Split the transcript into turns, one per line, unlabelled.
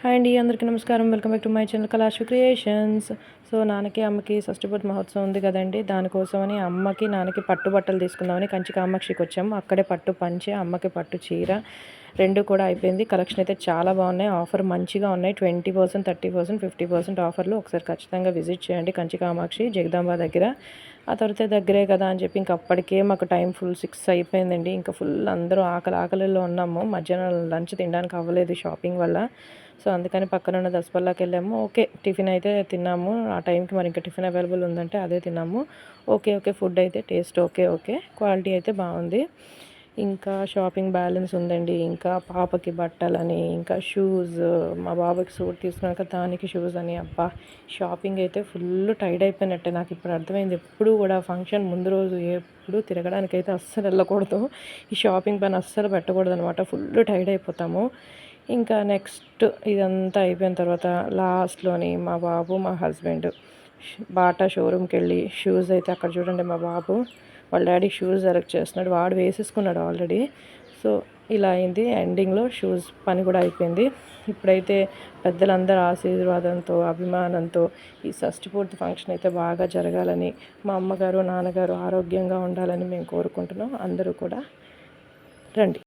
Hi అండి, అందరికీ నమస్కారం. Welcome back to my channel Kalasri creations. So నాన్నకి అమ్మకి షష్ఠపూర్తి మహోత్సవం ఉంది కదండి, దానికోసమని అమ్మకి నాన్నకి పట్టు బట్టలు తీసుకుందామని కంచి కామాక్షికి వచ్చాము. అక్కడే పట్టు పంచె, అమ్మకి పట్టు చీర రెండు కూడా అయిపోయింది. కలెక్షన్ అయితే చాలా బాగున్నాయి, ఆఫర్ మంచిగా ఉన్నాయి. 20%, 30%, 50% ఆఫర్లు. ఒకసారి ఖచ్చితంగా విజిట్ చేయండి కంచి కామాక్షి జగదాంబ దగ్గర. ఆ తర్వాత దగ్గరే కదా అని చెప్పి ఇంక అప్పటికే మాకు టైం ఫుల్ 6 అయిపోయిందండి. ఇంకా ఫుల్ అందరూ ఆకలిలో ఉన్నాము. మధ్యాహ్నం లంచ్ తినడానికి అవ్వలేదు షాపింగ్ వల్ల. సో అందుకని పక్కన ఉన్న దసపల్లాకి వెళ్ళాము. ఓకే, టిఫిన్ అయితే తిన్నాము. ఆ టైంకి మరి ఇంకా టిఫిన్ అవైలబుల్ ఉందంటే అదే తిన్నాము. ఓకే, ఫుడ్ అయితే టేస్ట్ ఓకే, క్వాలిటీ అయితే బాగుంది. ఇంకా షాపింగ్ బ్యాలెన్స్ ఉందండి. ఇంకా పాపకి బట్టలని, ఇంకా షూస్, మా బాబుకి సూట్ తీసుకున్నాక దానికి షూస్ అని, అబ్బా షాపింగ్ అయితే ఫుల్ టైర్డ్ అయిపోయినట్టే. నాకు ఇప్పుడు అర్థమైంది, ఎప్పుడు కూడా ఫంక్షన్ ముందు రోజు ఎప్పుడు తిరగడానికి అయితే అస్సలు వెళ్ళకూడదు. ఈ షాపింగ్ పని అస్సలు పెట్టకూడదు అనమాట. ఫుల్ టైర్డ్ అయిపోతాము. ఇంకా నెక్స్ట్ ఇదంతా అయిపోయిన తర్వాత లాస్ట్లోని మా బాబు, మా హస్బెండ్ బాటా షోరూమ్కి వెళ్ళి షూస్ అయితే అక్కడ చూడండి, మా బాబు వాళ్ళ డాడీ షూస్ సెలెక్ట్ చేస్తున్నాడు. వాడు వేసేసుకున్నాడు ఆల్రెడీ. సో ఇలా అయింది. ఎండింగ్లో షూస్ పని కూడా అయిపోయింది. ఇప్పుడైతే పెద్దలందరూ ఆశీర్వాదంతో, అభిమానంతో ఈ షష్ఠపూర్తి ఫంక్షన్ అయితే బాగా జరగాలని, మా అమ్మగారు నాన్నగారు ఆరోగ్యంగా ఉండాలని మేము కోరుకుంటున్నాం. అందరూ కూడా రండి.